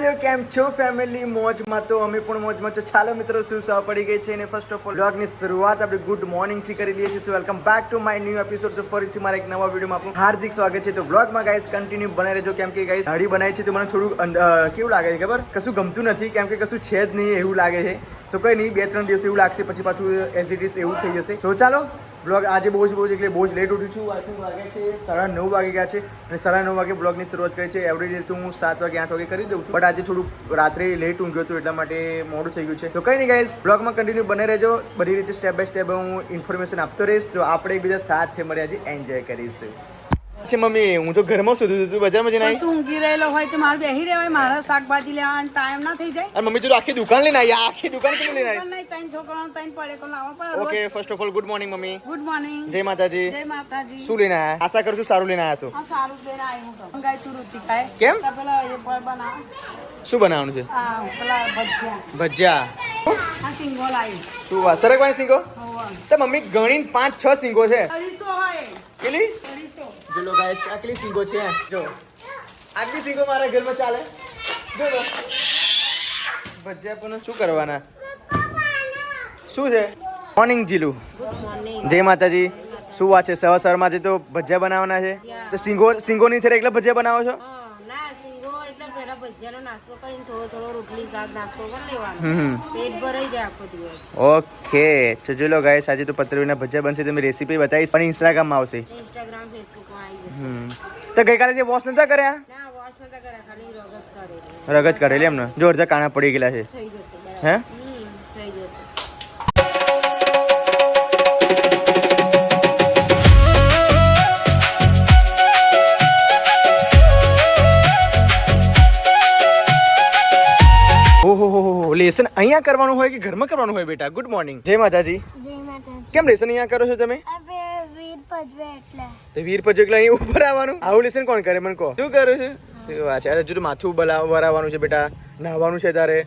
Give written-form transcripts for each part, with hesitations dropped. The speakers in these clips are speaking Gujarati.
મહાદેવ કેમ છો ફેમિલી મોજમાં તો અમે પણ મોજમાં છો ચાલો મિત્રો શું સવા પડી ગઈ છે અને ફર્સ્ટ ઓફ ઓલ બ્લોગની શરૂઆત આપણે ગુડ મોર્નિંગ થી કરી લઈએ છીએ welcome back to my new episode તો ફરીથી મારા એક નવા વિડીયોમાં આપનું હાર્દિક સ્વાગત છે તો બ્લોગમાં ગાઈસ કન્ટિન્યુ બને રહેજો કેમ કે ગાઈસ હાડી બનાવી છે તો મને થોડું કેવું લાગે છે ખબર કશું ગમતું નથી કેમ કે કશું છે જ નહીં એવું લાગે છે સો કંઈ નહીં 2-3 દિવસ એવું લાગશે પછી પાછું એઝ ઇટ ઇઝ એવું થઈ જશે સો ચાલો બ્લોગ આજે બહુ જ એટલે બહુ જ લેટ ઉઠ્યું છું આઈ થિંક વાગે છે 9:30 વાગે ગયા છે અને 9:30 વાગે બ્લોગની શરૂઆત કરી છે એવરી ડે તો હું 7 વાગે 8 વાગે કરી દઉં છું બટ આજે થોડું રાત્રે લેટ ઊંઘ્યો હતું એટલા માટે મોડું થઈ ગયું છે તો કંઈ નહીં ગાઈસ બ્લોગમાં કન્ટિન્યુ બને રહેજો બધી રીતે સ્ટેપ બાય સ્ટેપ હું ઇન્ફોર્મેશન આપતો રહીશ તો આપણે એકબીજા સાથે મળી આજે એન્જોય કરીશું છે મમ્મી હું તો ઘરમાં શોધું છું બજારમાં જઈને તું ઊંઘી રહેલો હોય તો મારે બેહી રહેવાય મારા શાકભાજી લેવાનો ટાઈમ ના થઈ જાય અને મમ્મી તું આખી દુકાન લઈને આવી આખી દુકાન કેમ લઈને આવી નહીં ત્રણ છોકરાઓ ત્રણ પડે કો લાવવા પડે okay first of all good morning mummy good morning જય માતાજી જય માતાજી શું લઈને આયા આશા કરું છું સારું લઈને આયા છો આ સારું લઈને આવી હું તો ગાય તું રૂટી ખાય કેમ તો પેલા એ પર બનાવ શું બનાવવાનું છે આ પેલા ભજીયા ભજીયા આ સિંગો લાવી શું વાત સરગવાની સિંગો હોવા તો મમ્મી ગણીને 5-6 સિંગો છે 250 હોય કેટલી 250 જો લો ગાઈસ આ કેટલી સિંગો છે જો આટલી સિંગો મારા ઘરમાં ચાલે જો લો ભજીયા પણ શું કરવાના શું છે મોર્નિંગ જીલુ જય માતાજી શું વાત છે સવારમાં જે તો ભજીયા બનાવવાના છે તો સિંગો ની થરે એકલા ભજીયા બનાવો છો ના સિંગો એટલે પેલા ભજીયાનો નાસ્તો કરીને થોડો રોટલી શાક નાસ્તો કરી લેવાનો પેટ ભરાઈ જાય આખો દિવસ ઓકે તો જો લો ગાઈસ આજે તો પતરીના ભજીયા બનશે તમે રેસીપી બતાવીશ પણ ઇન્સ્ટાગ્રામમાં આવશે ઇન્સ્ટાગ્રામ ફેસબુકમાં આવી જશે તો ગઈકાલે જે વોશ નતા કર્યા ના વોશ નતા કર્યા ખાલી રગત કરેલી રગત કરેલી એમને જો અડધા કાણા પડી ગયેલા છે થઈ જશે બરાબર હે થઈ જશે ઓહો લેસન અહીંયા કરવાનું હોય કે ઘરમાં કરવાનું હોય બેટા ગુડ મોર્નિંગ જય માતાજી કેમ લેસન અહીંયા કરો છો તમે તો વીર પજવે એટલે અહીં ઉપર આવવાનું આવું લેસન કોણ કરે મને કહો શું કરું છું શું વાત છે હજુ તો માથું ભરાવાનું છે બેટા નાહવાનું છે તારે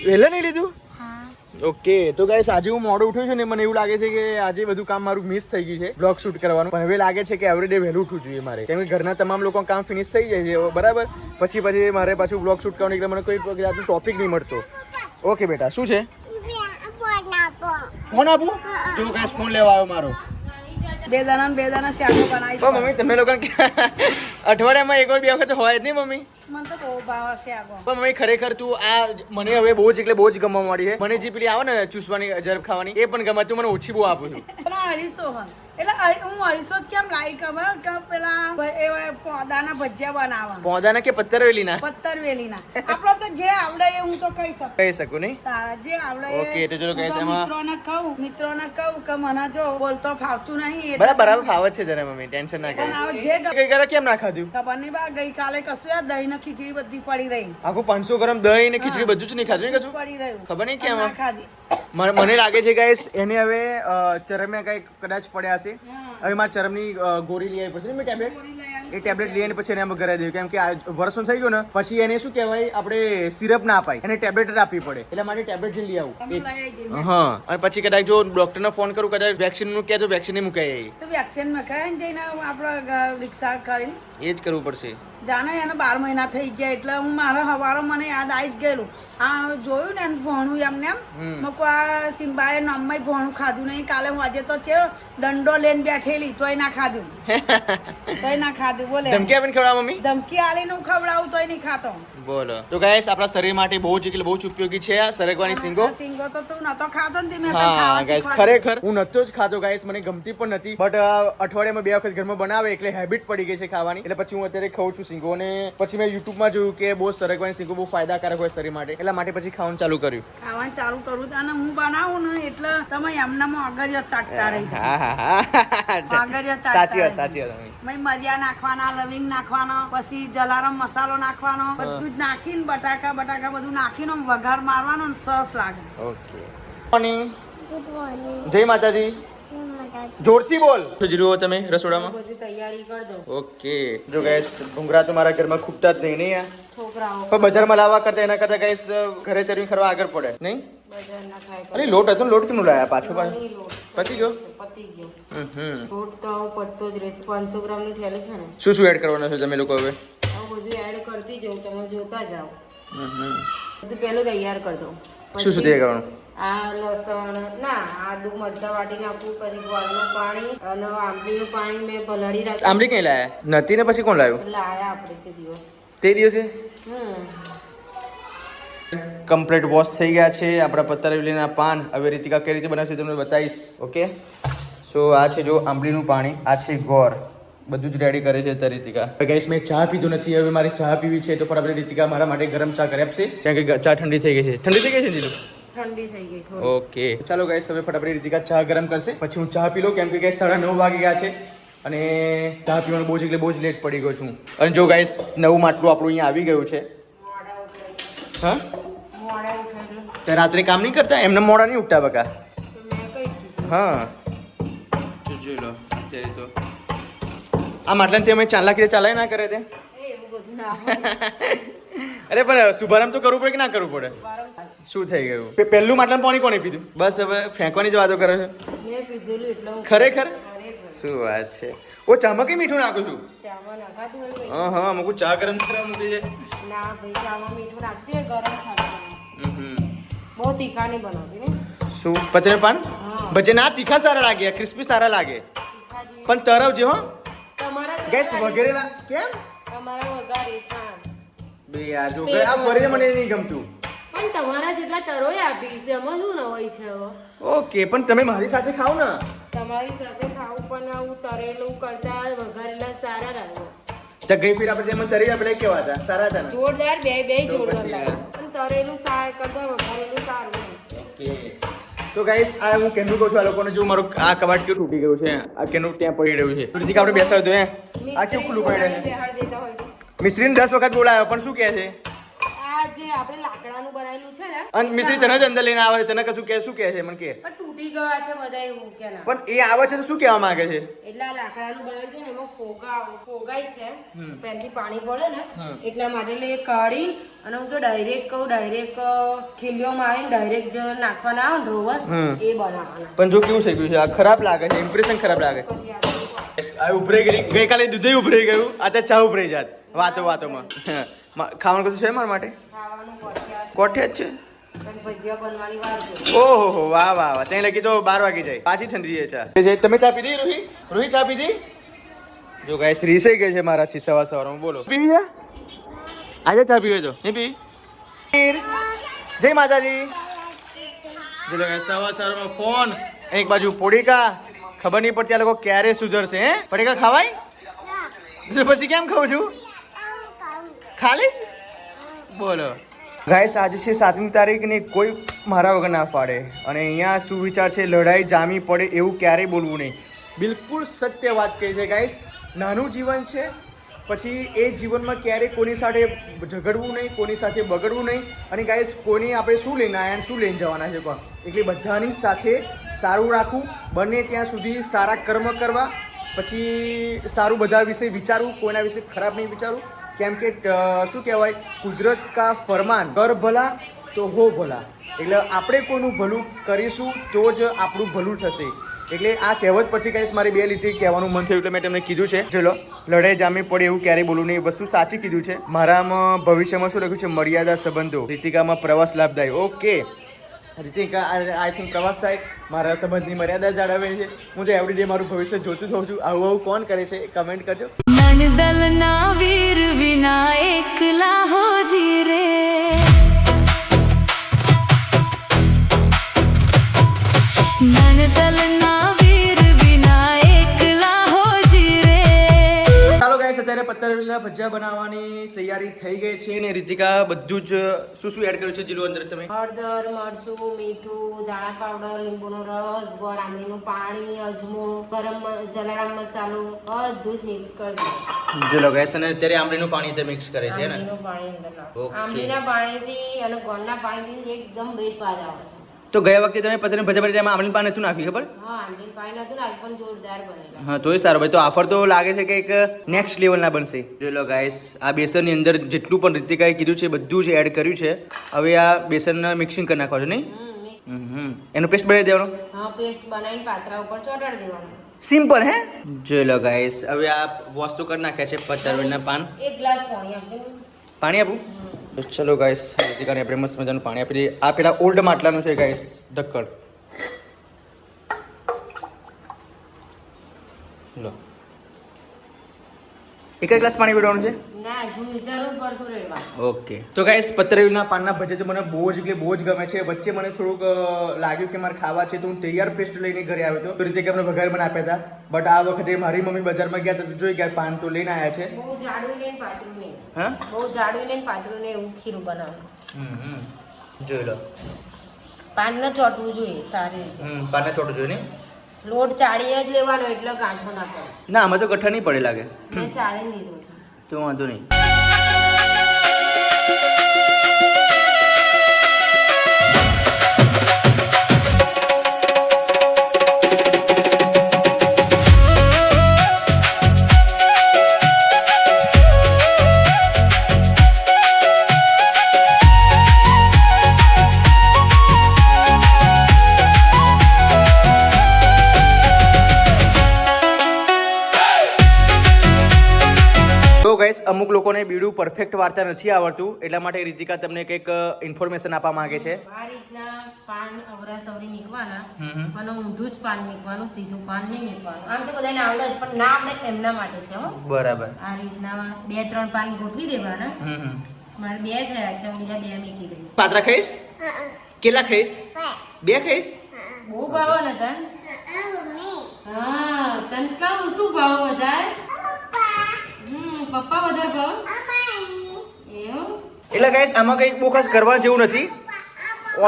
વહેલા નહીં લીધું ઓકે તો ગાઈસ આજે હું મોડું ઉઠ્યો છું ને મને એવું લાગે છે કે આજે બધું કામ મારું મિસ થઈ ગયું છે બ્લોગ શૂટ કરવાનું પણ હવે લાગે છે કે એવરીડે વહેલું ઉઠવું જોઈએ મારે કેમ કે ઘરના તમામ લોકો કામ ફિનિશ થઈ જાય છે બરાબર પછી મારે પાછું બ્લોગ શૂટ કરવાનું એટલે મને કોઈ જાતનું ટોપિક નહીં મળતો ઓકે બેટા શું છે ફોન આપું જો ગાઈસ ફોન લેવા આવ્યો મારો બે દાણા શાકો બનાવી તો મમ્મી તમે લોકો અઠવાડિયામાં એક વાર બે વખત હોય જ નહીં મમ્મી મને તો બહુ ભાવ શાકો પણ મમ્મી ખરેખર તું આ મને હવે બહુ જ ગમવા મળી છે મને જે પેલી આવે ને ચૂસવાની જરબ ખાવાની એ પણ ગમે તું મને ઓછી બહુ આપું છું પણ 250 હોય એટલે હું 250 કેમ લાવી ખબર કે પેલા એ પોદાના ભજીયા બનાવવા પોદાના કે પત્તરવેલીના પત્તરવેલીના આપણો તો જે આવડે એ હું તો કહી શકું નહીં તારા જે આવડે ઓકે તો ચલો ગાઈસ એમાં મિત્રોને કહું કે મને જો બોલતો ફાવતું નહીં બરાબર ફાવત છે જરા મમ્મી ટેન્શન ના કરે ગઈકાલે કેમ ના ખાધું ખબર નહીં બા ગઈકાલે કશું આ દહીં ને ખીચડી બધી પડી રહી આખું 500 ગ્રામ દહીં ને ખીચડી બધું જ નહીં ખાધું ને કશું પડી રહ્યું ખબર નહીં કેમ ના ખાધી મને લાગે છે ગાઈસ એને હવે ચરમે કઈ કદાચ પડ્યા હશે હવે મારે ચરમની ગોળી લઈ આવી પડશે ને ટેબ્લેટ એ ટેબ્લેટ લઈને પછી એને અમે ઘરે દેવું કેમ કે આ વર્ષનો થઈ ગયો ને પછી એને શું કહેવાય આપણે સિરપ ના અપાય એને ટેબ્લેટ જ આપવી પડે એટલે માટે ટેબ્લેટ લઈ આવું હા અને પછી કદાચ જો ડોક્ટરને ફોન કરું કદાચ વેક્સિન નું કહે તો વેક્સિન મુકાય તો વેક્સિન માં કઈ જઈને આપણે રિક્ષા કરીને એ જ કરવું પડશે જાણે એને 12 મહિના થઈ ગયા એટલે હું મારા હવારો મને યાદ આવી જ ગયેલું હા જોયું ને ભણું એમને એમ મૂકો આ સિમ્બાએ નમમાં ભણું ખાધું નહીં કાલે હું આજે તો છે દંડો લઈને બેઠેલી તોય ના ખાધું બોલે ધમકી આપીને ખવડાવ મમ્મી ધમકી આલીને હું ખવડાવું તોય નહીં ખાતો બોલો તો ગાઈસ આપણા શરીર માટે બહુ જ ઉપયોગી છે આ સરગવાની સિંગો સિંગો તો તું નતો ખાતો ને મેં હા ગાઈસ ખરેખર હું નતો જ ખાતો ગાઈસ મને ગમતી પણ નથી બટ અઠવાડિયામાં 2 વખત ઘરમાં બનાવે એટલે હેબિટ પડી ગઈ છે ખાવાની એટલે પછી હું અત્યારે ખાઉં છું સિંગો અને પછી મેં YouTube માં જોયું કે બહુ સરગવાની સિંગો બહુ ફાયદાકારક હોય શરીર માટે એટલા માટે પછી ખાવાનું ચાલુ કર્યું અને હું બનાવું ને એટલે તમે એમનામાં અગરિયા ચાટતા રહી સાચી વાત મરિયા નાખવાના લવિંગ નાખવાનો પછી જલારામ મસાલો નાખવાનો બધું જ નાખીને બટાકા બધું નાખીને વઘાર મારવાનો ને સરસ લાગે ઓકે મોર્નિંગ જય માતાજી જોરથી બોલ તો જીરું તમે રસોડામાં બધી તૈયારી કરી દો ઓકે જો ગાઈસ ભૂંગળા તો મારા ઘરમાં ખૂટતા જ નહીં યાર છોકરાઓ પણ બજારમાં લાવવા કરતા એના કરતા ગાઈસ ઘરે તરી કરવા આગળ પડે નહીં બજાર ના ખાય અરે લોટ હતો લોટ કેમ લાયા પાછો પતી ગયો પતી ગયો લોટ તો પત્તો જ રહેશે 500 ગ્રામની થેલી છે ને શું એડ કરવાનું છે તમે લોકો હવે બધું એડ કરતી જાઉં, તમે જોતા જાઓ. હમ. બધું પહેલું તૈયાર કરી દઉં. શું શું તૈયાર કરવાનું? આ લસણ ના આદુ મરચાં વાટી નાખું, પછી ગોળનું પાણી અને આંબલીનું પાણી મેં પલાળી રાખ્યું. આંબલી કઈ લાયા નથી ને પછી કોણ લાવ્યું લાયા આપણે તે દિવસ. તે દિવસે? હમ કમ્પ્લીટ વોશ થઈ ગયા છે આપણા પત્તારેલીના પાન. હવે રીતિકા કઈ રીતે બનાવશે તમને બતાવીશ. ઓકે, સો આ છે જો આંબલીનું પાણી, આ છે ગોળ, બધું જ રેડી કરે છે અત્યારે રીતિકા. ગાઈસ મેં ચા પીધું નથી, હવે મારે ચા પીવી છે તો ફટાફટ રીતિકા મારા માટે ગરમ ચા કરી આપશે, કારણ કે ચા ઠંડી થઈ ગઈ છે. ઠંડી થઈ ગઈ છે જીલું? ઠંડી થઈ ગઈ થોડી. ઓકે ચાલો ગાઈસ, હવે ફટાફટ રીતિકા ચા ગરમ કરશે, પછી હું ચા પી લઉં, કેમ કે ગાઈસ 9:30 વાગી ગયા છે અને ચા પીવાનું બહુ જ લેટ પડી ગયો છું. અને જો ગાઈસ નવું માટલું આપણું અહીંયા આવી ગયું છે. મોડા ઉઠાઈ હા, મોડા ઉઠાઈ તો રાત્રે કામ નહીં કરતા? એમને મોડા નહીં ઉઠતા બકા? તો મેં કઈ કીધું. હા જોઈ લો અત્યારે તો આ માટલાને તે અમે ચાલા કીધે ચાલાય ના કરે તે. એવું બધું ના હોય. અરે પણ શુભારંભ તો કરવું પડે કે ના કરવું પડે? શું થઈ ગયું? પહેલું માટલાનું પાણી કોણે પીધું? બસ હવે ફેંકવાની જ વાતો કરે છે. મેં પીધેલું એટલે હું ખરેખર? ખરેખર. શું વાત છે. ઓ ચામાં કઈ મીઠું નાખું છું? ચામાં નાખાતું હોય ભાઈ. હા હા, મૂકું ચા ગરમ કરવા મૂકી છે. ના ભાઈ ચામાં મીઠું નાખતી હોય ગરમ ખાવાનું. હમ. બહુ તીખા નહીં બનાવતી ને. શું પતરે પાન? હા. ભજે ના તીખા સારા લાગે, ક્રિસ્પી સારા લાગે, તીખા જેવી. પણ તરવજે હો તમારા ગેસ વઘારે વગેરે કેમ તમારા વઘારે સાણ. બે યાર જો આ ફરી મને નહીં ગમતું. પણ તમારા જેટલા તરોય આપીશ એમાં શું નવાઈ છે હવે? ઓકે, પણ તમે મારી સાથે ખાઓ ને. તમારી સાથે ખાવું પણ આવું તરેલું કરતા વઘારેલા સારા લાગે. તો ગઈ ફીર આપણે જેમાં તરી આપણે કેવા હતા? સારા હતા ને? જોરદાર બે તો જોરદાર પછી લાગે. પણ તરેલું સાર કરતા વઘારેલું સારું લાગે. ઓકે તો ગાઈસ આ હું કેનું કહું છું આ લોકોને, જો મારું આ કબાટ કેવું તૂટી ગયું છે, આ કેનું ત્યાં પડી રહ્યું છે, તો રીતિકા આપણે બેસાડ દો. આ કેવું ખુલ્લું પડી રહ્યું છે? બેહાડ દેતા હોય તો. મિસ્ત્રીને 10 વખત બોલાવ્યો પણ શું કહે છે? આ જે આપણે લાકડાનું બનાવેલું છે ને અને મિસ્ત્રી તને જ અંદર લઈને આવે છે, તને કશું કે શું કહે છે મને કે? પણ તૂટી ગયા છે બધા એવું કે ના. પણ એ આવે છે તો શું કહેવા માંગે છે? એટલે આ લાકડાનું બનાવેલું છે ને એમાં ફોગાય છે, પેનથી પાણી પડે ને એટલા માટે એટલે એ કાઢી અને હું તો ડાયરેક્ટ ખીલીઓ મારીને ડાયરેક્ટ જે નાખવાના આવે ને રોવર એ બનાવવાના. પણ જો કેવું થઈ ગયું છે, આ ખરાબ લાગે છે, ઇમ્પ્રેશન ખરાબ લાગે. આ ઉભરાઈ ગઈ, ગઈકાલે દૂધે ઉભરાઈ ગયું, અત્યારે ચા ઉભરાઈ જાત વાતોમાં. ખાવાનું કશું છે મારા માટે? ખાવાનું કોઠિયા કોઠે જ છે. અને ભજીયા બનવાની વાર છે. ઓહો વાહ વાહ વાહ, ત્યાં લગી તો 12 વાગી જાય, પાછી ઠંડી જાય ચા. તમે ચા પીધી રોહી? રોહી ચા પીધી? જો ગાઈસ રીસાઈ ગઈ છે મારાથી સવારમાં. બોલો પીવી છે? આજે ચા પીવે તો નહીં પી? જય માતાજી. જો ગાઈસ સવારમાં ફોન, એક બાજુ પોડીકા, ખબર નહીં પડતી આ લોકો ક્યારે સુધરશે. હે પડીકા ખવાય? પછી કેમ ખાઉં છું? ખાલી જ? બોલો ગાઈસ આજે છે 7મી તારીખ ને કોઈ મારા વગર ના ફાડે. અને અહીંયા શું વિચાર છે, લડાઈ જામી પડે એવું ક્યારેય બોલવું નહીં. બિલકુલ સત્ય વાત કહી છે ગાઈસ. નાનું જીવન છે, પછી એ જીવનમાં ક્યારેય કોની સાથે ઝઘડવું નહીં, કોની સાથે બગડવું નહીં. અને ગાઈસ કોની આપણે શું લઈને આવ્યા અને શું લઈને જવાના છે પણ એટલે બધાની સાથે સારું રાખવું, બને ત્યાં સુધી સારા કર્મ કરવા, પછી સારું બધા વિશે વિચારવું, કોઈના વિશે ખરાબ નહીં વિચારવું. કેમ કે શું કહેવાય, કુદરત કા ફરમાન કર ભલા તો હો ભલા. એટલે આપણે કોઈનું ભલું કરીશું તો જ આપણું ભલું થશે. એટલે આ કહેવત પછી કહીશ મારી 2 લીટી કહેવાનું મન થયું એટલે મેં તમને કીધું છે. ચલો લડાઈ જામી પડે એવું ક્યારેય બોલું નહીં, વસ્તુ સાચી કીધું છે. મારામાં ભવિષ્યમાં શું લખ્યું છે? મર્યાદા સંબંધો. રીતિકામાં પ્રવાસ લાભદાયી. ઓકે રીતિકા આઈ થિંક પ્રવાસ થાય, મારા સંબંધની મર્યાદા જાળવે છે. હું તો એવરી ડે મારું ભવિષ્ય જોતું હોઉં છું. આવું કોણ કરે છે કમેન્ટ કરજો. નણદલના વીર વિના એકલા હો જીરે. નણદલના વીર વિના એકલા હો જીરે. ચાલો ગાઈસ અત્યારે પત્તારેલીના ભજીયા બનાવવાની તૈયારી થઈ ગઈ છે ને રીતિકા બધું જ શું એડ કર્યું છે જીલો અંદર તમે? હળદર, મરચું, મીઠું, ધાણા પાવડર, લીંબુનો રસ, ગોળ આંબલીનું પાણી, અજમો, જલારામ મસાલો બધું જ મિક્સ કરી દો. જીલો ગાઈસ અને અત્યારે આંબલીનું પાણી તે મિક્સ કરે છે ને? આંબલીનું પાણી અંદર નાખો. Okay. આંબલીના પાણીથી અને ગોળના પાણીથી એકદમ બેસ્ટ સ્વાદ આવે છે. તો ગયા વખતે તમે પત્તારેલી ભજીયા બનાવ્યા એમાં આંબલીનું પાણી નતું નાખ્યું ખબર? હા આંબલીનું પાણી નતું નાખ્યું પણ જોરદાર બનેલા. હા તોય સારું ભાઈ. તો આફર તો લાગે છે કે એક નેક્સ્ટ લેવલના બનશે. જોઈ લો ગાઈસ આ બેસનની અંદર જેટલું પણ રીતિકાએ કીધું છે બધું જ એડ કર્યું છે. હવે આ બેસનને મિક્સિંગ કરી નાખવાનું નહીં? એનો પેસ્ટ બનાવી દેવાનો. હા પેસ્ટ બનાવીને પાત્રા ઉપર ચોટાડી દેવાનું. સિમ્પલ હે જોઈ લો ગાઈસ હવે આ વસ્તુ કરી નાખ્યા છે પતરવેલના પાન એક ગ્લાસ પાણી આપજો. પાણી આપું તો ચલો ગાઈસ રીતિકાને આપણે મસ્ત મજાનું પાણી આપી દઈએ આ પેલા ઓલ્ડ માટલાનું છે ગાઈસ ઢક્કણ લો એક જ ગ્લાસ પાણી પીવાનું છે ના જરૂર પડતું રહેવા. ઓકે તો ગાઈસ પતરવેલના પાનના ભજીયા તો મને બહુ જ એટલે બહુ જ ગમે છે વચ્ચે મને થોડુંક લાગ્યું કે મારે ખાવા છે તો હું તૈયાર પેસ્ટ લઈને ઘરે આવ્યો હતો તો રીતે કે અમને વઘાર મને આપ્યા હતા બટ આ વખતે મારી મમ્મી બજારમાં ગયા તો જોઈ ગયા પાન તો લઈને આવ્યા છે બહુ જાડું ને પાતળું નહીં. હા બહુ જાડું ને પાતળું ને એવું ખીરું બનાવવાનું. જોઈ લો પાન ન ચોટવું જોઈએ સારી રીતે. પાનના ચોટું જોઈએ ને લોટ ચાળીએ જ લેવાનો એટલે ગાંઠો ના પડે. ના આમાં તો ગઠ્ઠા નહીં પડે લાગે મેં ચાળી લીધું છે. તો વાંધો નહીં ગાઈસ અમુક લોકોને બીડું પરફેક્ટ વાર્તા નથી આવડતું એટલા માટે રીતિકા તમને કંઈક ઇન્ફોર્મેશન આપવા માંગે છે આ રીતના પાન અવરાસવરી મૂકવાના પણ ઊંધું જ પાન મૂકવાનું સીધું પાન નહીં મૂકવાનું. આમ તો બધાને આવડે જ પણ ના આવડે એમના માટે છે હો. બરાબર આ રીતના 2-3 પાન ગોઠવી દેવાના. મારે 2 થયા છે હું બીજા 2 મૂકી દઈશ. પાત્રા ખાઈશ કેલા ખાઈશ 2 ખાઈશ બહુ ભાવ ને તન હા તન કહું શું ભાવ વધારે પપ્પા વધારે ભાવ એવું એટલે ગાઈસ આમાં કંઈ બહુ ખાસ કરવા જેવું નથી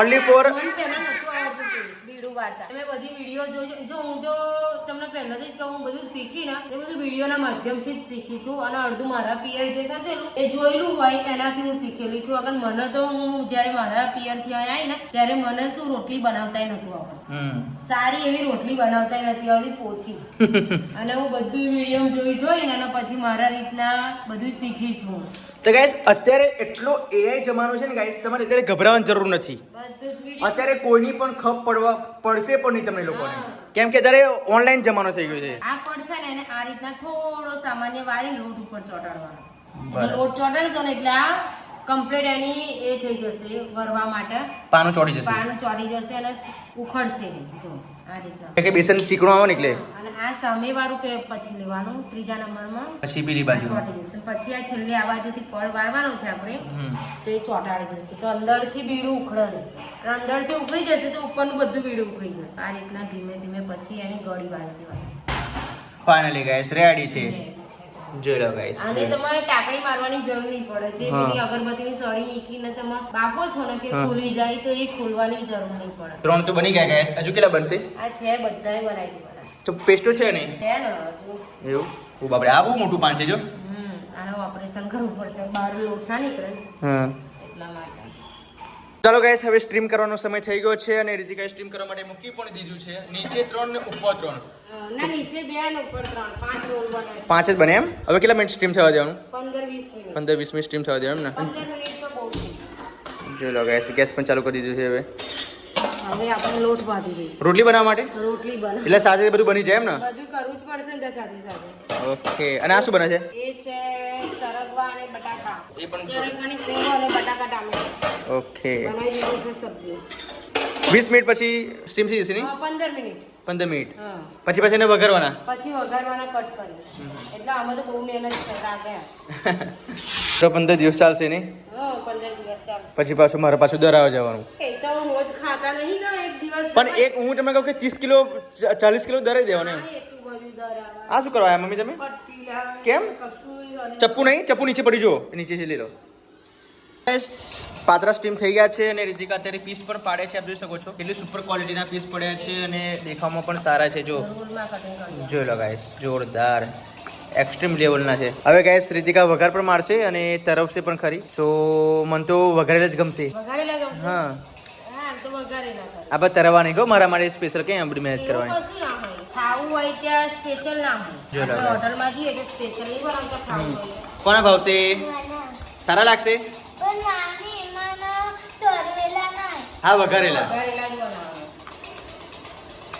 ઓનલી ફોર મને પહેલા નહોતું આવડતું પેલું બીડું વાર્તા. મેં બધી વિડીયો જોઈ જો હું તો તમને પહેલાથી જ કહું હું બધું શીખી ને એ બધું વિડીયોના માધ્યમથી જ શીખી છું અને અડધું મારા પિયર જે થતું એ જોયેલું હોય એનાથી હું શીખેલી છું. અગર મને તો હું જ્યારે મારા પિયરથી અહીં આવી ને ત્યારે મને શું રોટલી બનાવતાય નતું આવડતું. સારી એવી રોટલી બનાવતાય નથી આવતી પોચી અને હું બધું વિડીયો જોઈને અને પછી મારા રીતના બધું શીખી છું. તો ગાઈસ અત્યારે એટલો એઆઈ જમાનો છે ને ગાઈસ તમારે અત્યારે ગભરાવાની જરૂર નથી બધું જ video અત્યારે કોઈની પણ ખપ પડશે પણ નહીં તમને લોકોને કેમ કે અત્યારે ઓનલાઈન જમાનો થઈ ગયો છે આ પડ છે ને એને આ રીતના થોડો સામાન્ય વાળી લોટ ઉપર ચોટાડવાનો. એટલે લોટ ચોટાડશો ને એટલે આ કમ્પ્લીટ એની એ થઈ જશે વરવા માટે પાનું ચોડી જશે પાનું ચોડી જશે અને ઉખડશે નહીં. જો આ રીતના કે બેસન ચીકણું આવે ને એટલે અને આ સામે વાળું કે પછી લેવાનું ત્રીજા નંબરમાં પછી પેલી બાજુ ચોટી જશે. પછી આ છેલ્લે આ બાજુથી પડ વારવાનું છે આપણે તો એ ચોટાડી જશે તો અંદરથી બીડું ઉખડે નહીં. અને અંદરથી ઉખડી જશે તો ઉપરનું બધું બીડું ઉખડી જશે. આ રીતના ધીમે ધીમે પછી એની ગળી વાળી દેવાની. ફાઇનલી ગાઈસ રેડી છે જોઈ લો ગાઈસ આને તમારે ટાકડી મારવાની જરૂર નહીં પડે. જે પેલી અગરબત્તીની સળી મૂકીને તમે બાફો છો ને કે ખુલી જાય તો એ ખોલવાની જરૂર નહીં પડે. 3 તો બની ગયા ગાઈસ હજુ કેટલા બનશે આ છે બધાય બનાવી દેવાના તો પેસ્ટો છે નહીં છે ને હજુ. એવું ઓ બાપરે આ બહુ મોટું પાન છે જો આનું ઓપરેશન કરવું પડશે બહાર લોટ ના નીકળે ને હા એટલા માટે. ચાલો ગાઈસ હવે સ્ટ્રીમ કરવાનો સમય થઈ ગયો છે અને રીતિકાએ સ્ટ્રીમ કરવા માટે મૂકી પણ દીધું છે નીચે 3 ને ઉપર 3 ના નીચે 2 ને ઉપર 3 5 રોલ બને છે. 5 જ બને એમ હવે કેટલા મિનિટ સ્ટ્રીમ થવા દેવાનું 15-20 મિનિટ 15-20 મિનિટ સ્ટ્રીમ થવા દેવાનું એમ 15 મિનિટ તો બહુ છે. ને જોઈ લો ગાઈસ ગેસ પણ ચાલુ કરી દીધું છે હવે હવે આપણે લોટ બાંધી દઈશું. રોટલી બનાવવા માટે રોટલી બને એટલે સાથે બધું બની જાય એમ ને બધું કરવું જ પડશે ને સાથે સાથે. ઓકે અને આ શું બને છે એ છે સરગવા અને બટાકા. એ પણ સરગવાની સેવ અને બટાકા ટામેટા ઓકે બનાવી દીધી છે સબ્જી. 20 મિનિટ પછી સ્ટીમ થઈ જશે નહીં 15 મિનિટ 15 મિનિટ હા પછી એને વઘારવાના પછી વઘારવાના કટ કરી. એટલે આમાં તો બહુ મહેનત છે લાગે. તો 15 દિવસ ચાલશે નહીં હા 15 દિવસ ચાલશે. પછી પાછું મારે પાછું દરાવા જવાનું એ તો રોજ ખાતા નહીં ને એક દિવસ પણ એક હું તમને કહું કે 30 કિલો 40 કિલો દરાઈ દેવાનું એમ એટલું બધું દરાવા આ શું કરવા મમ્મી તમે પટ્ટી લાવે કેમ કશું ચપ્પુ નહીં ચપ્પુ નીચે પડી જો નીચે છે લઈ લો પાત્રા સ્ટીમ થઈ ગયા છે અને રીતિકા અત્યારે પીસ પણ પાડે છે આપ જોઈ શકો છો કેટલી સુપર ક્વોલિટીના પીસ પડ્યા છે અને દેખાવમાં પણ સારા છે જો રોલમાં કટિંગ કરી. જોઈ લો ગાઈસ જોરદાર એક્સ્ટ્રીમ લેવલના છે હવે ગાઈસ રીતિકા વઘાર પણ મારશે અને તરફશે પણ ખરી સો મને તો વઘારેલા જ ગમશે વઘારેલા ગમશે? હા હા તો વઘારેલા કરે. આપણે તરવા નહીં કહો મારા માટે સ્પેશિયલ કંઈ આપણી મહેનત એવું કરવાની કશું ના હોય. ખાવું હોય ત્યાં સ્પેશિયલ ના હોય. જો લો. આપણે હોટલમાં જઈએ તો સ્પેશિયલ નહીં બનાવતા ખાવું હોય. કોના ભાવશે સારા લાગશે હા વઘારેલા વઘારેલા જ બનાવવાના.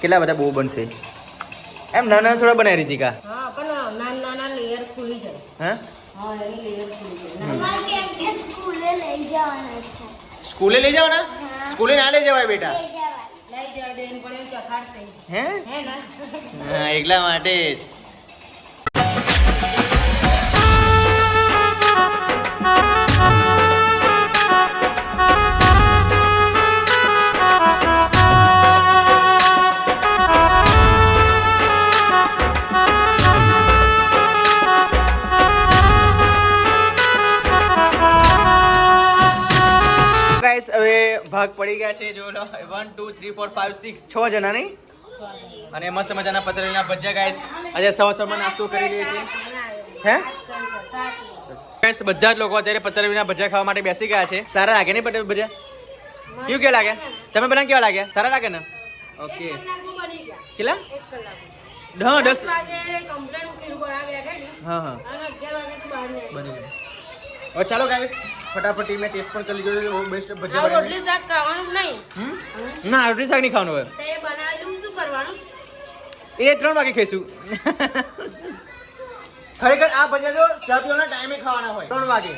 કેટલા બધા બહુ બનશે એમ નાના થોડા બનાવી રીતિકા. હા પણ નાના લેયર ખુલી જાય. હા હા એની લેયર ખુલી જાય. અમારે કેમ કે સ્કૂલે લઈ જવાના છે. સ્કૂલે લઈ જાવ ને? સ્કૂલે ના લઈ જવાય બેટા. લઈ જવાના. લઈ જવા દે એને પણ એવું ચખાડશે. હે હે ને? હા એકલા માટે જ. ગાઈસ હવે ભાગ પડી ગયા છે જો 1 2 3 4 5 6 6 જણા નહીં અને મસ્ત મજાના પતરેલા ભજીયા ગાઈસ આજે સવારમાં નાસ્તો કરી લઈએ છીએ હે ગાઈસ બધા જ લોકો અત્યારે પતરેલા ભજીયા ખાવા માટે બેસી ગયા છે સારા લાગે નહીં પટેલ ભજીયા કેવું કેવા લાગે તમે બધા કેવા લાગ્યા સારા લાગે ને ઓકે કેટલા 1 કલાક. હા 10 વાગે કમ્પ્લેટ ઉકેલું બનાવી બેઠા ને. હા હા અને 11 વાગે તો બહાર નહીં. બની ગયું હવે ચાલો ગાઈસ ફટાફટ મેં ટેસ્ટ પણ કરી લીધો બહુ બેસ્ટ આ ભજીયા રોટલી શાક ખાવાનું નહીં. ના રોટલી શાક નહીં ખાવાનું હવે તો એ બનાવેલું શું કરવાનું? એ 3 વાગે ખાઈશું ખરેખર આ ભજીયા જો ચા પીવાના ટાઈમે ખાવાના હોય 3 વાગે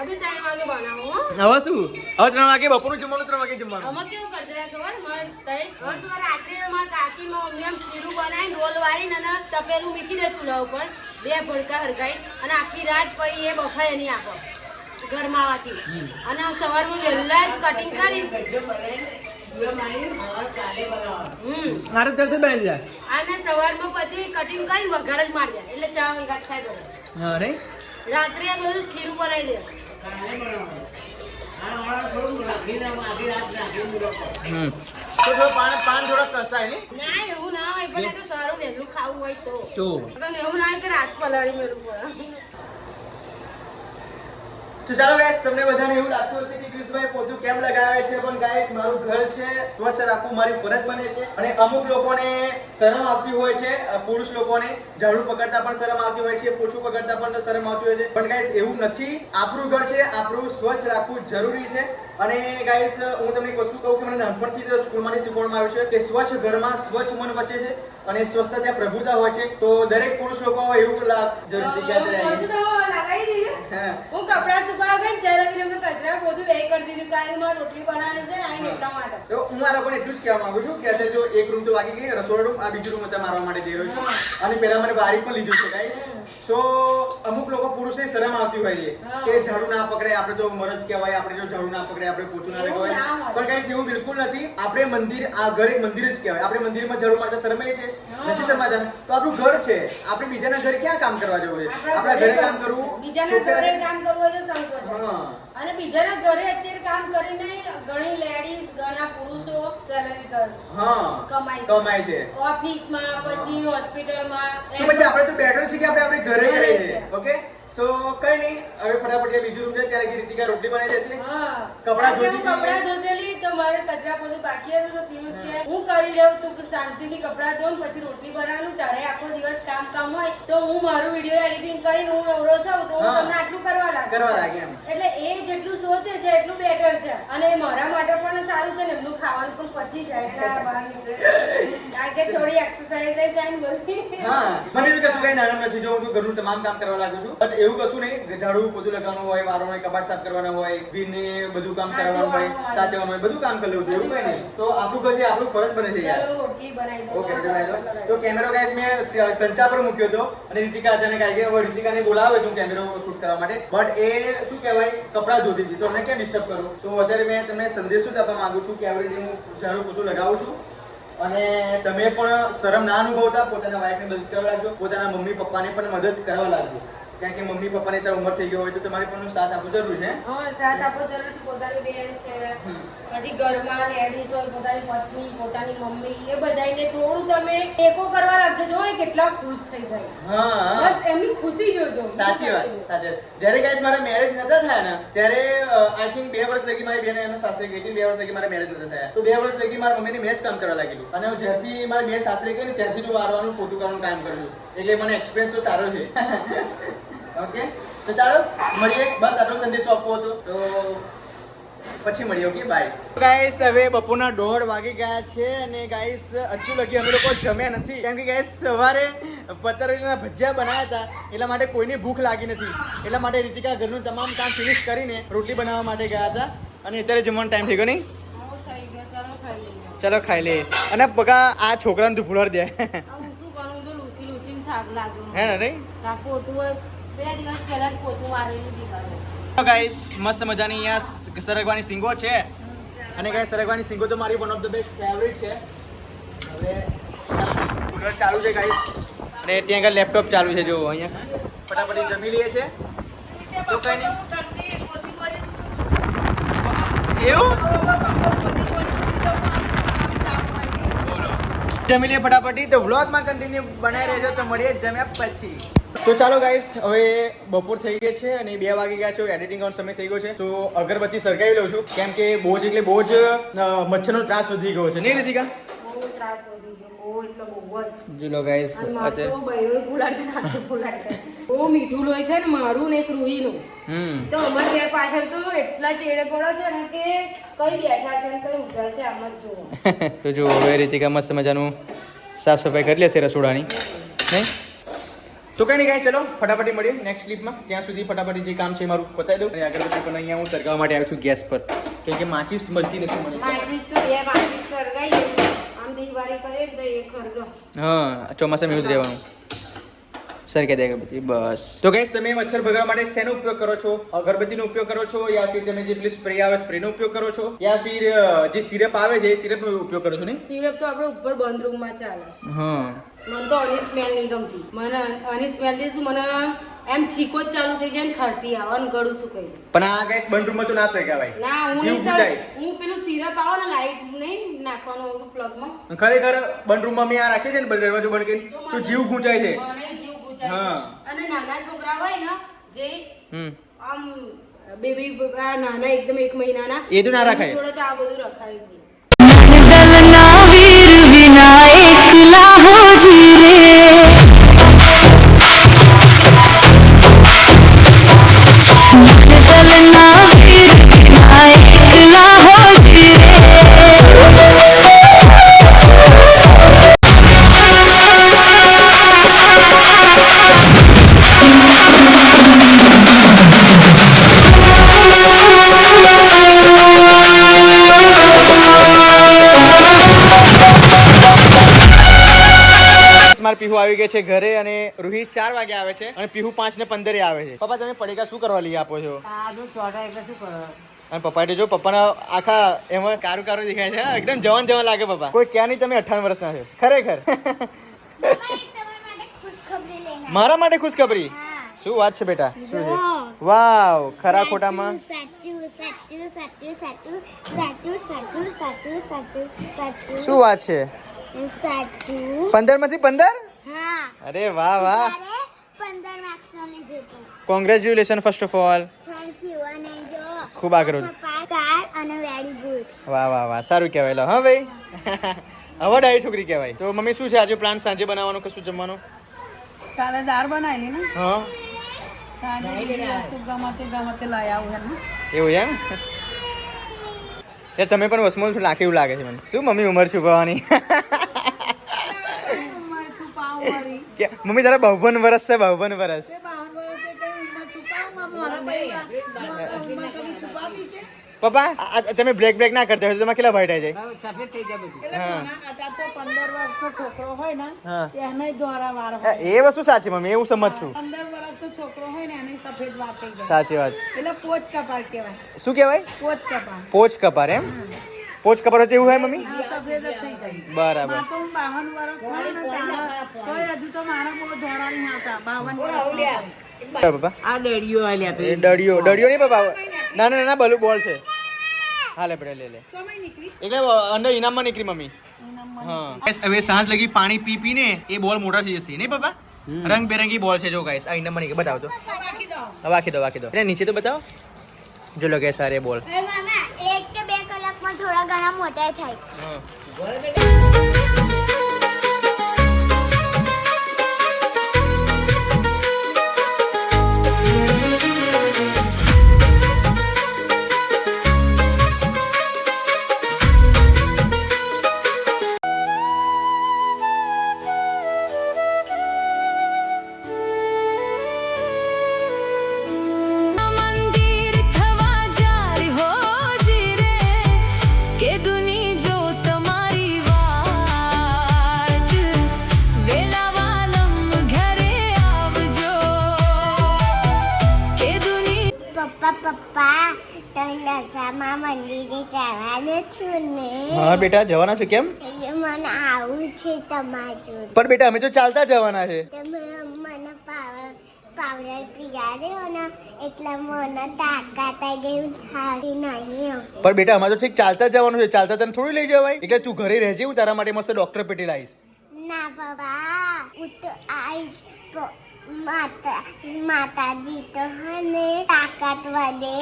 અભી 3 વાગે બનાવું હો. હવે શું હવે 3 વાગે બપોરનું જમવાનું 3 વાગે જમવાનું અમે કેવું કરતા રહ્યા ખબર? મારે તઈ હવે શું કરે, રાત્રે મારા કાકી મમ્મી આમ શીરું બનાવીને રોલ વાળીને અને તપેલું મૂકી દે ચૂલા ઉપર 2 ભડકા હરગાઈ અને આખી રાત પછી એ બફાઈ એની આપો ઘરમાવાથી અને સવારમાં વહેલા જ કટિંગ કરી મારે તરત જ બનાવી દીધા અને સવારમાં પછી કટિંગ કરી વઘાર જ મારી દે એટલે ચા વઘાર ખાઈ દે. હા નહીં રાત્રે આ બધું ખીરું બનાવી દે. તો થોડો પાન થોડો કસાય ને ના એવું ના હોય પણ આ તો સારું વહેલું ખાવું હોય તો તો પણ એવું ના હોય કે રાત પલાળી મેળવું પડે. તો ચાલો ગાઈસ તમને બધાને એવું લાગતું હશે કે ક્રિશભાઈ પોતું કેમ લગાવે છે પણ ગાઈસ મારું ઘર છે સ્વચ્છ રાખવું મારી ફરજ બને છે અને અમુક લોકોને શરમ આવતી હોય છે પુરુષ લોકોને ઝાડુ પકડતા પણ શરમ આવતી હોય છે પોછું પકડતા પણ શરમ આવતી હોય છે પણ ગાઈસ એવું નથી આપણું ઘર છે આપણું સ્વચ્છ રાખવું જરૂરી છે અને ગાઈસ હું તમને કશું કહું કે મને નાનપણથી જ સ્કૂલમાંથી શીખવવામાં આવ્યું છે કે સ્વચ્છ ઘરમાં સ્વચ્છ મન વચ્ચે છે અને સ્વચ્છતા ત્યાં પ્રભુતા હોય છે તો દરેક પુરુષ લોકો એવું જરૂરથી યાદ રહે બધું તો લગાવી દીધું. હા હું કપડાં સુકાવા ગઈ ને ત્યારે કરીને મેં કચરા બધું બે કરી દીધું કારણ કે મારે રોટલી બનાવવાની છે ને આઈને એટલા માટે. તો હું આ લોકોને એટલું જ કહેવા માંગુ છું કે અત્યારે જો એક રૂમ તો વાગી ગઈ રસોડું રૂમ આ બીજું રૂમ અત્યારે મારવા માટે જઈ રહ્યો છું અને પહેલા મને બારી પણ લીધું છે ગાઈસ સો અમુક લોકો પુરુષને શરમ આવતી હોય છે કે ઝાડુ ના પકડે આપણે તો મરદ કહેવાય આપણે જો ઝાડુ ના પકડે આપણે પોતું ના લગાવાય પણ ગાઈસ એવું બિલકુલ નથી આપણે મંદિર આ ઘર એક મંદિર જ કહેવાય આપણે મંદિરમાં ઝાડુ મારતા શરમાય છે નથી શરમાતા તો આપણું ઘર છે આપણે બીજાના ઘરે ક્યાં કામ કરવા જવું છે આપણા ઘરે કામ કરવું બીજાના ઘરે કામ કરવું હોય તો સંકોચ છે. હા અને બીજાના ઘરે અત્યારે કામ કરીને ઘણી લેડીઝ ઘણા પુરુષો સેલેરી કરે હા કમાય છે ઓફિસમાં પછી હોસ્પિટલમાં તો પછી આપણે તો બેટર છે કે આપણે ઘરે કરીએ છીએ ઓકે સો કઈ નહીં હવે ફટાફટ બીજું રૂમ છે ત્યારે રીતિકા રોટલી બનાવી દેશે હા કપડાં આજે હું ધોતી કપડાં ધોતેલી તો મારે કચરા પોતું બાકી હતું તો પિયુષ કે હું કરી લઉં તું શાંતિથી કપડાં ધોન પછી રોટલી બનાવવાનું તારે આખો દિવસ કામ હોય તો હું મારું વિડીયો એડિટિંગ કરીને હું નવરો થાઉં તો હું હા. તમને આટલું કરવા લાગે એમ. એટલે એ જેટલું સોચે છે એટલું બેટર છે અને મારા માટે પણ સારું છે ને એમનું ખાવાનું પણ પચી જાય એટલે આ બહાર નીકળે કારણ કે થોડી એક્સરસાઇઝ થાય ને બધી હા મને એવું કશું કઈ નાના નથી જો હું તો ઘરનું તમામ કામ કરવા લાગુ છું બટ એવું કશું નહીં ઝાડુ પોતું લગાવવાનું હોય વારોને કબાટ સાફ કરવાના હોય ભીને બધું કામ કરવાનું હોય સાચવવાનું હોય બધું કામ કરી લઉં છું એવું કઈ નહીં તો આપણું ઘર છે આપણું ફરજ બને છે યાર ચાલો રોટલી બનાવી દો ઓકે રોટલી બનાવી દો તો કેમેરો ગાઈસ મેં સંચા પર મૂક્યો હતો અને રીતિકા અચાનક આવી ગઈ હવે રીતિકાને બોલાવે છું કેમેરો શૂટ કરવા માટે બટ એ શું કહેવાય કપડાં ધોતી હતી તો અમને ક્યાં ડિસ્ટર્બ કરું તો અત્યારે મેં તમને સંદેશો જ આપવા માંગુ છું કે આવી રીતે હું ઝાડુ પોતું લગાવું છું અને તમે પણ શરમ ના અનુભવતા પોતાના વાઈફને મદદ કરવા લાગજો પોતાના મમ્મી પપ્પાને પણ મદદ કરવા લાગજો કારણ કે મમ્મી પપ્પાને ત્યાં ઉંમર થઈ ગયો હોય તો તમારે પણ સાથ આપવો જરૂરી છે હા સાથ આપો જરૂર છે પોતાની બેન છે પછી ઘરમાં લેડીઝ હોય પોતાની પત્ની પોતાની મમ્મી એ બધાને થોડું તમે ટેકો કરવા લાગજો જો એ કેટલા ખુશ થઈ જાય હા બસ એમની ખુશી જોજો સાચી વાત જ્યારે ગાઈસ મારા મેરેજ નતા થયા ને ત્યારે આઈ થિંક 2 વર્ષ લગી મારી બેન એનો સાસરે ગઈ હતી 2 વર્ષ લગી મારા મેરેજ નતા થયા તો 2 વર્ષ લગી મારા મમ્મીને મેં જ કામ કરવા લાગી અને હું જ્યારથી મારી બેન સાસરે ગઈ ને ત્યારથી હું વારવાનું પોતું કરવાનું કામ કરું છું એટલે મને એક્સપિરિયન્સ તો સારો છે ઓકે તો ચાલો મળીએ બસ આટલો સંદેશો આપવો હતો તો પછી મળીએ. Okay bye. ગાઈસ હવે બપોરના 1:30 વાગી ગયા છે અને ગાઈસ હજુ લગી અમે લોકો જમ્યા નથી, કેમ કે ગાઈસ સવારે પતરીના ભજીયા બનાવ્યા હતા, એટલા માટે કોઈને ભૂખ લાગી નથી. એટલા માટે રીતિકા ઘરનું તમામ કામ ફિનિશ કરીને રોટલી બનાવવા માટે ગયા હતા અને અત્યારે જમવાનો ટાઈમ થઈ ગયો નહીં? ચલો ખાઈ લે. અને બકા આ છોકરાને તું ભૂલાડ દે. હે ને નહીં? ગાઈસ મસ્ત મજાની અહીંયા સરગવાની સિંગો છે અને ગાઈસ સરગવાની સિંગો તો મારી one of the best favourite છે. હવે કુલર ચાલુ છે ગાઈસ અને ત્યાં આગળ લેપટોપ ચાલુ છે. જો અહીંયા ફટાફટ જમી લઈએ છે તો કઈ નહીં. એવું જમી લઈએ ફટાફટી. તો વ્લોગમાં કન્ટિન્યુ બનાવી રહેજો તો મળીએ જમ્યા પછી. તો ચાલો ગાઈસ હવે બપોર થઈ ગઈ છે અને 2 વાગી ગયા છે. એડિટિંગ કરવાનો સમય થઈ ગયો છે તો અગરબત્તી સળગાવી લઉં છું, કેમ કે બહુ જ મચ્છરનો ત્રાસ વધી ગયો છે નહીં રીતિકા? જોલો ગાઈસ બહુ મીઠું લોહી છે ને મારું ને એક રૂહીનું. તો અમારે ઘેર પાછળ તો એટલા ચેડે પડો છે ને કે કઈ બેઠા છે ને કઈ ઉભા છે આમ જ જુઓ. તો જો હવે રીતિકા મસ્ત મજાનું સાફ સફાઈ કરી લેશે રસોડાની નહીં? તો કઈ નહીં ગાઈસ ચલો ફટાફટી મળીએ નેક્સ્ટ ક્લિપમાં. ત્યાં સુધી ફટાફટી જે કામ છે મારું પતાવી દઉં. અને અગરબત્તી પણ અહીંયા હું સળગાવવા માટે આવ્યો છું ગેસ પર, કેમ કે માચીસ મળતી નથી મને. માચીસ તો બે માચીસ સળગાઈએ આમ દિવાળી કરે તો એક ખર્ચો. હા ચોમાસામાં એવું જ રહેવાનું. સરકે દે અગરબત્તી બસ. તો ગાઈસ તમે મચ્છર ભગાવવા માટે શેનો ઉપયોગ કરો છો? અગરબત્તીનો ઉપયોગ કરો છો યા ફિર તમે જે પેલી સ્પ્રે આવે સ્પ્રેનો ઉપયોગ કરો છો યા ફિર જે સિરપ આવે છે એ સિરપનો ઉપયોગ કરો છો નહીં? સિરપ તો આપણે ઉપર બંધ રૂમમાં ચાલે. હા મને તો આની સ્મેલ નહીં ગમતી. મને આની સ્મેલ થી શું મને એમ છીકો જ ચાલુ થઈ જાય ને ખાંસી આવે ને ગળું સુકાઈ જાય. પણ આ ગાઈસ બંધ રૂમમાં તો ના શકાય ભાઈ. ના હું જીવ નહીં ગુંચાય. હું પેલું સિરપ આવે ને લાઈટ નહીં નાખવાનું પ્લગમાં ખરેખર બંધ રૂમમાં મેં આ રાખી છે ને દરવાજો બંધ કરીને તો જીવ ગુંચાય છે. મને જીવ ગુંચાય હા. છે. અને નાના છોકરા હોય ને જે આમ બેબી નાના એકદમ 1 મહિનાના એ તો ના રખાય. જોડે તો આ બધું રખાય નહીં. दलना वीर विना एकला हो जीरे दलना वीर विना एकला हो जीरे માર પીહુ આવી ગઈ છે ઘરે અને રૂહી 4 વાગે આવે છે અને પીહુ 5:15 આવે છે. પપ્પા તમે પડેકા શું કરવા લઈ આપો છો? અને પપ્પા જો પપ્પાના આખા એમાં કારું કારું દેખાય છે. એકદમ જવાન જવાન લાગે પપ્પા. કોઈ ક્યાં નહીં તમે 58 વર્ષના છો ખરેખર. મારા માટે ખુશખબરી? શું વાત છે બેટા? શું છે? વાવ ખરા ખોટામાં શું વાત છે? 15 માંથી 15? અરે વાહ વાહ. 15 માર્ક્સ નો લીધો તો. Congratulation first of all. Thank you અને જો ખૂબ આગ્રહ. કાર અને વેરી ગુડ. વાહ વાહ વાહ સારું કહેવાય. લો હા ભાઈ હવડાઈ છોકરી કહેવાય. તો મમ્મી શું છે આજે પ્લાન સાંજે બનાવવાનું કશું જમવાનું? કાલે દાળ બનાવેલી ને હા સાંજે બીજી વસ્તુ ગમતે લઈ આવું એમ. એવું એમ? એ તમે પણ વસમોલ લાગે એવું લાગે છે મને. શું મમ્મી ઉંમર છુપાવવાની? ઉંમર છુપાવવાની કે મમ્મી તારા 52 વર્ષ છે. 52 વર્ષ. 52 વર્ષે કઈ ઉંમર છુપાવવા મારા ભાઈ ઉંમર કદી છુપાવતી છે? પપ્પા તમે બ્રેક ના કરતા હોય તો તમે કેટલા ભાઈ જાય? એટલે નાના હતા તો 15 વર્ષનો છોકરો હોય ને હા. એને ધોરા વાર હોય. એ વસ્તુ સાચી મમ્મી, એવું સમજ છું. 15 વર્ષનો છોકરો હોય ને એને સફેદ વાર થઈ જાય. સાચી વાત. એટલે પોચ કપાળ કહેવાય. શું કહેવાય? પોચ કપાળ. પોચ કપાર એમ? પોચ કપાર હોય તો એવું હોય મમ્મી? આ સફેદ જ થઈ જાય. બરાબર. મારે તો હું 52 વર્ષ થાય ને તોય હજુ તો મારા બહુ ધોરા નહીં આવતા. 52 વર્ષ. પપ્પા આ ડેડીઓ આલ્યા તો એ ડડિયો નહીં પપ્પા. ના ના ના બલુ બોલ છે. હા લે બેટા લે સમય નીકળી એટલે અંદર ઇનામમાં નીકળી મમ્મી. હા હવે સાંજ લગી પાણી પી પીને એ બોલ મોટા થઈ જશે નહીં પપ્પા? રંગબેરંગી બોલ છે જો ગાઈસ. આ ઇનામમાં નીકળી બતાવો તો. રાખી દો. વાખી દો એટલે નીચે તો બતાવો. જો લો ગાઈસ સારે બોલ. હવે મામા 1 કે 2 કલાકમાં થોડા ઘણા મોટા થાય. હા પપ્પા તમે દશામાં મંદિરે જવાનું છું ને હા બેટા જવાના છે કેમ? મને આવું છે તમારા જોડે. પણ બેટા અમે તો ચાલતા જવાના છે. તમે મને પાવડર પીજાડ્યો ને એટલે મને તાકાત આવી ગઈ થાળી નહીં. પણ બેટા અમારે તો ઠીક ચાલતા જવાનું છે, ચાલતા તને થોડી લઈ જવાય. એટલે તું ઘરે રહેજે, હું તારા માટે મસ્ત ડોક્ટર પેટી લાવીશ. ના બાબા હું તો આવીશ. માતાજી તો હને તાકાત વધે,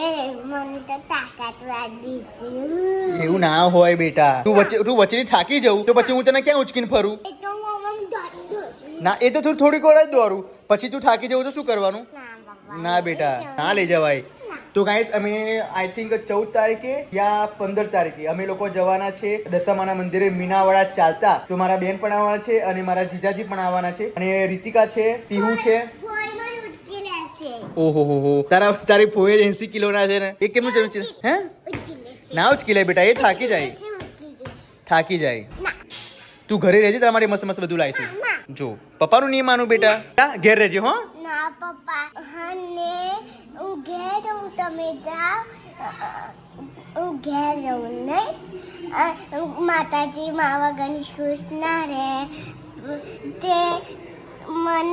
મને તો તાકાત વધી. એવું ના હોય બેટા. તું વચ્ચેથી થાકી જવું તો પછી હું તને ક્યાં ઉચકીને ફરું? એ તો મમ્મ દોડ ના એ તો થોડીક વાર જ દોરું, પછી તું થાકી જવું તો શું કરવાનું? ના બાબા ના બેટા ના લઈ જવાય. તો ગાઈસ અમે આઈ થિંક 14 તારીખે યા 15 તારીખે અમે લોકો જવાના છે દશામાના મંદિરે મીનાવાડા ચાલતા. તો મારા બેન પણ આવવાના છે અને મારા જીજાજી પણ આવવાના છે અને રીતિકા છે, ટીહુ છે. ફોઈ મને ઉચકી લેશે. ઓહો હો હો તારી ફોઈ 80 કિલોના છે ને. એ કેમનું ચમચી હે? ઉચકી લેશે. ના ઉચકી લે બેટા, એ થાકી જાય. ઉચકી લેશે. થાકી જાય. તું ઘરે રહેજે, તારા માટે મસ્ત મસ્ત બધું લાવીશું. જો પપ્પાનું નહીં માનું બેટા, ઘેર રહેજે હો. ના પપ્પા હને હું ઘેર રહું, તમે જાઓ. હું ઘેર રહું નહીં. માતાજી મા વગરની ખુશ ના રહે તે મન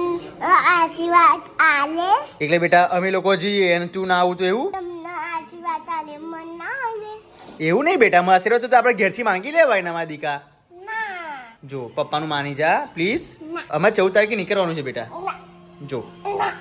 આશીર્વાદ આલે. એટલે બેટા અમે લોકો જઈએ અને તું ના આવું તો એવું? તમને આશીર્વાદ આલે મન ના આલે. એવું નહીં બેટા, મારા આશીર્વાદ તો આપણે ઘેરથી માંગી લેવાય ને મારા દીકા. ના જો પપ્પાનું માની જા પ્લીઝ. અમારે 14 તારીખે નીકળવાનું છે બેટા. ના જો ના